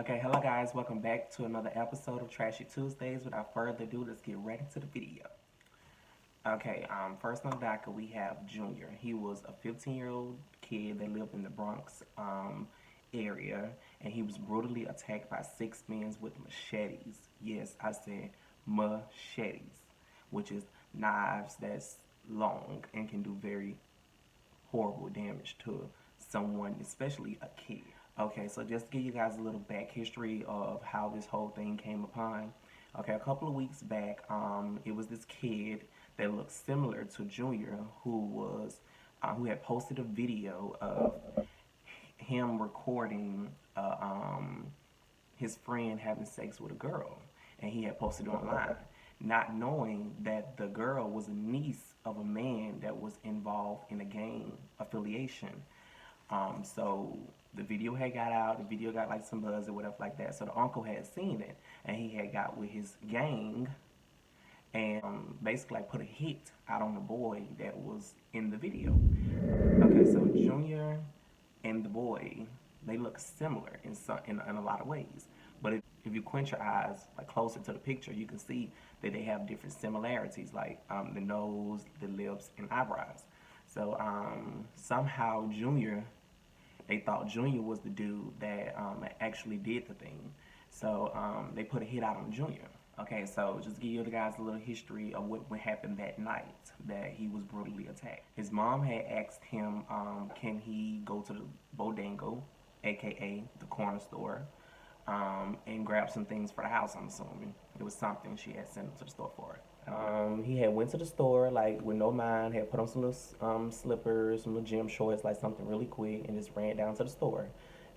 Okay, hello guys, welcome back to another episode of Trashy Tuesdays. Without further ado, let's get right into the video. Okay, first on the docket we have Junior. He was a 15-year-old kid that lived in the Bronx area, and he was brutally attacked by six men with machetes. Yes, I said machetes, which is knives that's long and can do very horrible damage to someone, especially a kid. Okay, so just to give you guys a little back history of how this whole thing came upon. Okay, a couple of weeks back, it was this kid that looked similar to Junior who had posted a video of him recording his friend having sex with a girl, and he had posted it online, not knowing that the girl was a niece of a man that was involved in a gang affiliation. So the video had got out, the video got like some buzz or whatever like that. So the uncle had seen it, and he had got with his gang and basically like put a hit out on the boy that was in the video. Okay, so Junior and the boy, they look similar in a lot of ways. But if you quench your eyes like closer to the picture, you can see that they have different similarities, like the nose, the lips, and eyebrows. So somehow they thought Junior was the dude that actually did the thing. So they put a hit out on Junior. Okay, so just to give you guys a little history of what happened that night that he was brutally attacked. His mom had asked him, can he go to the Bodango, aka the corner store, and grab some things for the house, I'm assuming. It was something she had sent him to the store for. He had went to the store like with no mind, had put on some little slippers, some little gym shorts, like something really quick, and just ran down to the store.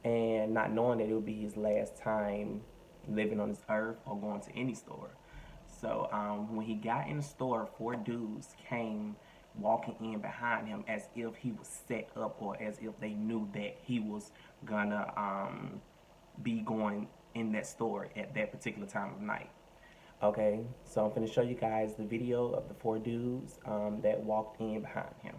And not knowing that it would be his last time living on this earth or going to any store. So when he got in the store, four dudes came walking in behind him as if he was set up or as if they knew that he was gonna be going in that store at that particular time of night. Okay, so I'm going to show you guys the video of the four dudes that walked in behind him.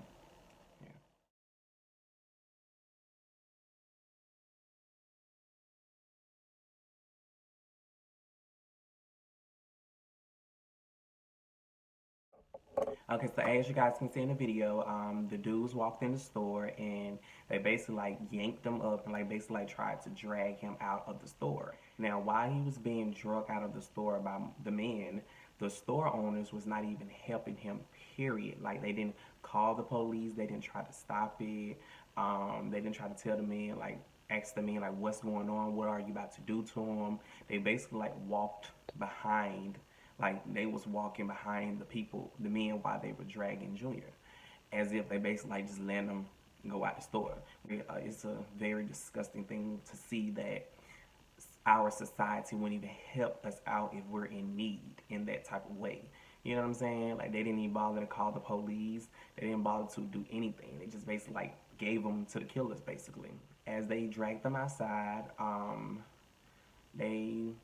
Okay, so as you guys can see in the video, the dudes walked in the store and they basically like yanked him up and like basically like tried to drag him out of the store. Now, while he was being dragged out of the store by the men, the store owners was not even helping him, period. Like they didn't call the police, they didn't try to stop it, they didn't try to tell the men like ask the men like what's going on, what are you about to do to him. They basically like walked behind, like they was walking behind the men while they were dragging Junior, as if they basically like just letting them go out the store. It's a very disgusting thing to see that our society wouldn't even help us out if we're in need in that type of way. You know what I'm saying? Like they didn't even bother to call the police. They didn't bother to do anything. They just basically like gave them to the killers basically. As they dragged them outside, they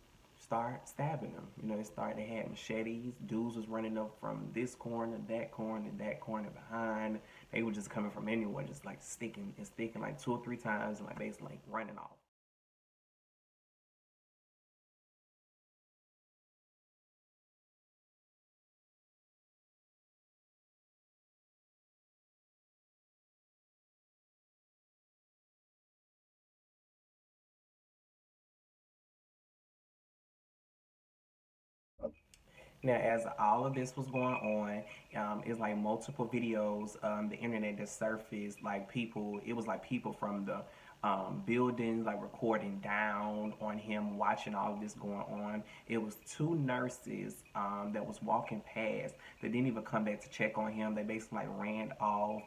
start stabbing them. You know, they had machetes. Dudes was running up from this corner, that corner, that corner behind. They were just coming from anywhere, just like sticking and sticking like 2 or 3 times and like basically like running off. Now, as all of this was going on, it's like multiple videos, the internet that surfaced, like it was like people from the buildings, like recording down on him, watching all of this going on. It was 2 nurses that was walking past that didn't even come back to check on him. They basically like ran off.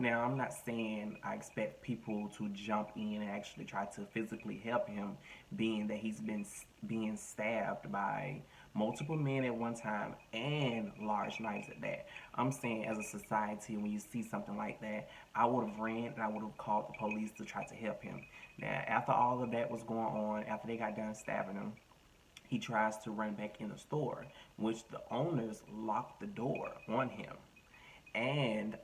Now, I'm not saying I expect people to jump in and actually try to physically help him, being that he's been being stabbed by multiple men at one time and large knives at that. I'm saying as a society, when you see something like that, I would have ran and I would have called the police to try to help him. Now, after all of that was going on, after they got done stabbing him, he tries to run back in the store, which the owners locked the door on him and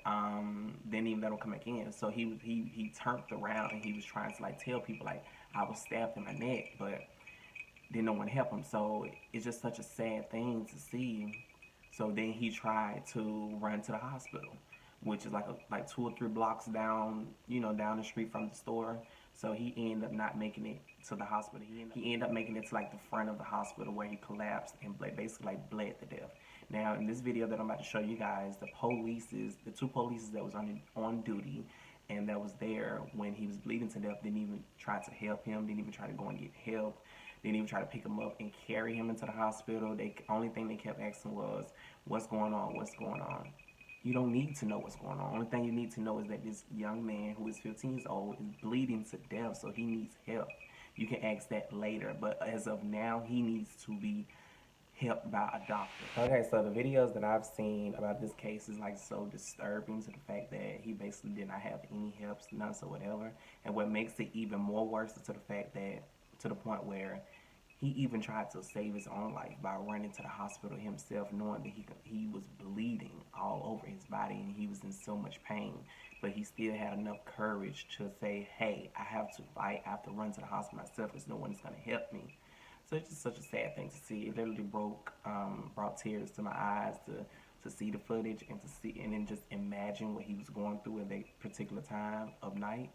didn't even let him come back in. So he turned around and he was trying to like tell people like, I was stabbed in my neck, but didn't no one help him. So it's just such a sad thing to see. So then he tried to run to the hospital, which is like 2 or 3 blocks down, down the street from the store. So he ended up not making it to the hospital. He ended up making it to like the front of the hospital where he collapsed and basically like bled to death. Now in this video that I'm about to show you guys, the 2 polices that was on duty and that was there when he was bleeding to death didn't even try to help him, didn't even try to go and get help, didn't even try to pick him up and carry him into the hospital. The only thing they kept asking was, what's going on, what's going on? You don't need to know what's going on. Only thing you need to know is that this young man who is 15 years old is bleeding to death, so he needs help. You can ask that later, but as of now, he needs to be helped by a doctor. Okay, so the videos that I've seen about this case is like so disturbing, to the fact that he basically did not have any help, none so whatever. And what makes it even more worse is to the fact that, to the point where he even tried to save his own life by running to the hospital himself, knowing that he was bleeding all over his body and he was in so much pain. But he still had enough courage to say, hey, I have to fight, I have to run to the hospital myself because no one is going to help me. So it's just such a sad thing to see. It literally brought tears to my eyes to see the footage and then just imagine what he was going through at that particular time of night.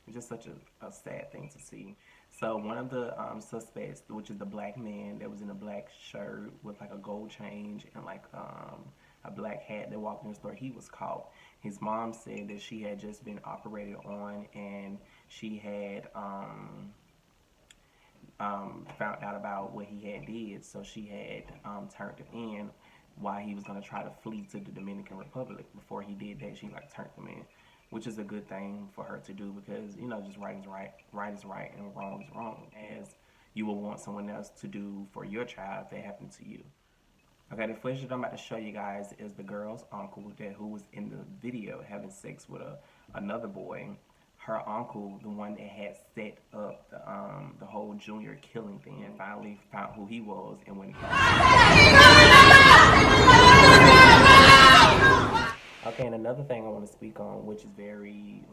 It's just such a sad thing to see. So one of the suspects, which is the black man that was in a black shirt with like a gold chain and like a black hat that walked in the store, he was caught. His mom said that she had just been operated on and she had found out about what he had did, so she had turned him in while he was going to try to flee to the Dominican Republic. Before he did that, she like turned him in, which is a good thing for her to do because, just right is right and wrong is wrong, as you will want someone else to do for your child if that happened to you. Okay, the footage that I'm about to show you guys is the girl's uncle who was in the video having sex with another boy. Her uncle, the one that had set up the whole Junior killing thing, and finally found who he was and when he Okay, and another thing I want to speak on, which is very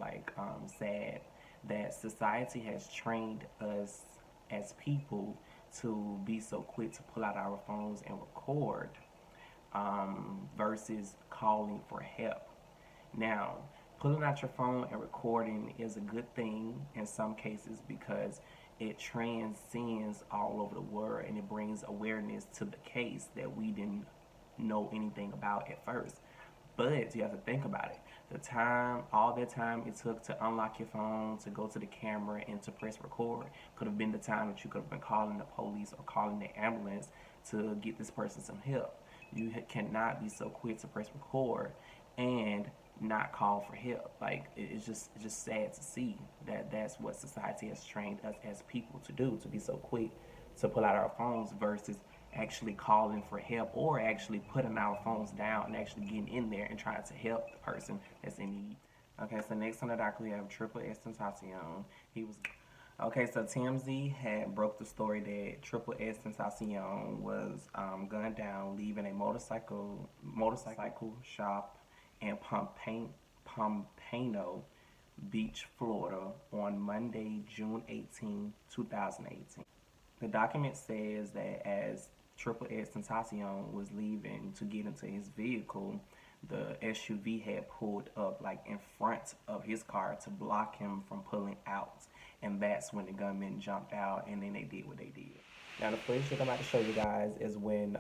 sad, that society has trained us as people to be so quick to pull out our phones and record versus calling for help. Now, pulling out your phone and recording is a good thing in some cases because it transcends all over the world and it brings awareness to the case that we didn't know anything about at first. But you have to think about it. All that time it took to unlock your phone, to go to the camera, and to press record could have been the time that you could have been calling the police or calling the ambulance to get this person some help. You cannot be so quick to press record and not call for help. Like, it's just sad to see that that's what society has trained us as people to do, to be so quick to pull out our phones versus actually calling for help or actually putting our phones down and actually getting in there and trying to help the person that's in need. Okay, so next on the docket we have Triple S Tentacion. Okay, so TMZ had broke the story that Triple S Tentacion was gunned down leaving a motorcycle shop in Pompano Beach, Florida on Monday, June 18, 2018. The document says that as Triple S Tentacion was leaving to get into his vehicle, the SUV had pulled up like in front of his car to block him from pulling out. And that's when the gunman jumped out and then they did what they did. Now the footage that I'm about to show you guys is when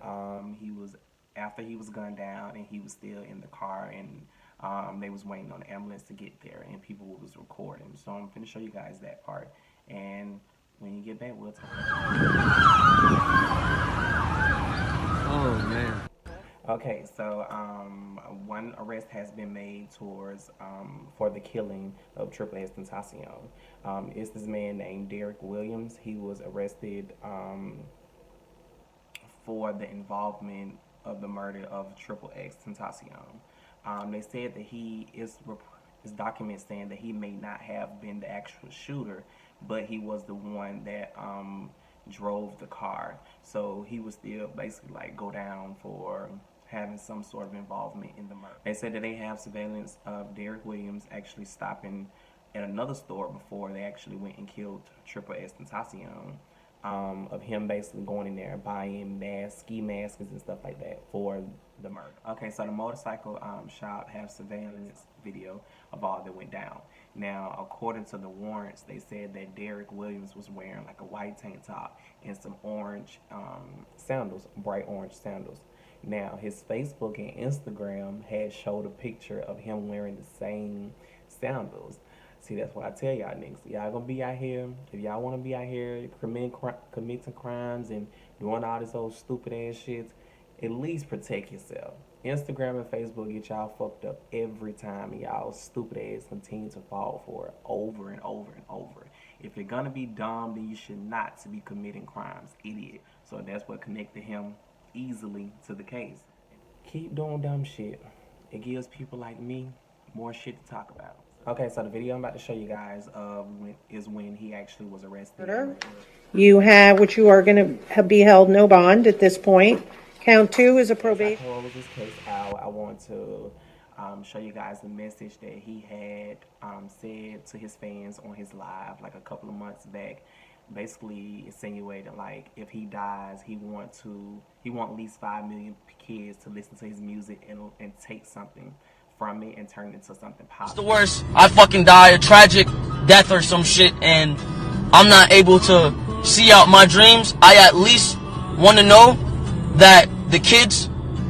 after he was gunned down and he was still in the car and they was waiting on the ambulance to get there and people was recording. So I'm going to show you guys that part. And when you get back, we'll talk. Oh, man. Okay, so one arrest has been made for the killing of Triple S Tentacion. It's this man named Derek Williams. He was arrested for the involvement of the murder of Triple X Tentacion. They said that his documents saying that he may not have been the actual shooter, but he was the one that drove the car. So he would still basically like go down for having some sort of involvement in the murder. They said that they have surveillance of Derek Williams actually stopping at another store before they actually went and killed Triple S Tentacion. Of him basically going in there buying masks, ski masks and stuff like that for the murder. Okay, so the motorcycle shop has surveillance video of all that went down. Now, according to the warrants, they said that Derek Williams was wearing like a white tank top and some orange sandals, bright orange sandals. Now, his Facebook and Instagram had showed a picture of him wearing the same sandals. See, that's what I tell y'all niggas. Y'all gonna be out here, if y'all wanna be out here committing crimes and doing all this old stupid ass shit, at least protect yourself. Instagram and Facebook get y'all fucked up every time, and y'all stupid ass continue to fall for it over and over and over. If you're gonna be dumb, then you should not to be committing crimes, idiot. So that's what connected him easily to the case. Keep doing dumb shit. It gives people like me more shit to talk about. Okay, so the video I'm about to show you guys is when he actually was arrested. You have, which you are going to be held no bond at this point. Count 2 is a probation. As I close this case out, I want to show you guys the message that he had said to his fans on his live like a couple of months back. Basically insinuating like if he dies, he want at least 5 million kids to listen to his music and take something from it and turn it into something positive. It's the worst. I fucking die a tragic death or some shit and I'm not able to see out my dreams. I at least want to know that the kids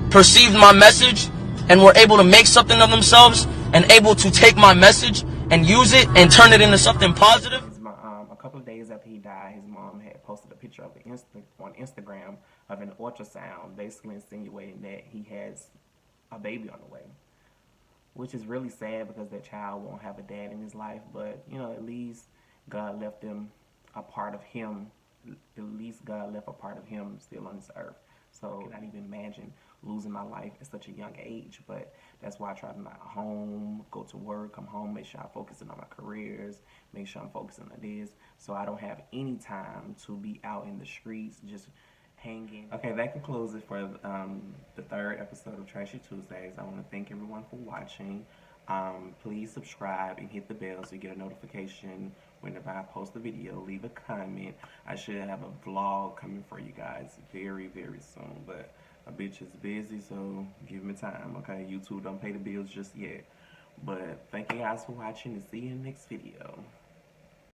perceived my message and were able to make something of themselves and able to take my message and use it and turn it into something positive. A couple of days after he died, his mom had posted a picture of on Instagram of an ultrasound, basically insinuating that he has a baby on the way. Which is really sad because that child won't have a dad in his life, but you know, at least God left them a part of him. At least God left a part of him still on this earth. So I cannot even imagine losing my life at such a young age, but that's why I try to not home, go to work, come home, make sure I'm focusing on my careers, make sure I'm focusing on this, so I don't have any time to be out in the streets just hanging. Okay, that concludes it for the third episode of Trashy Tuesdays. I want to thank everyone for watching. Please subscribe and hit the bell so you get a notification whenever I post a video. Leave a comment. I should have a vlog coming for you guys very, very soon, but a bitch is busy, so give me time, okay? YouTube don't pay the bills just yet. But thank you guys for watching and see you in the next video.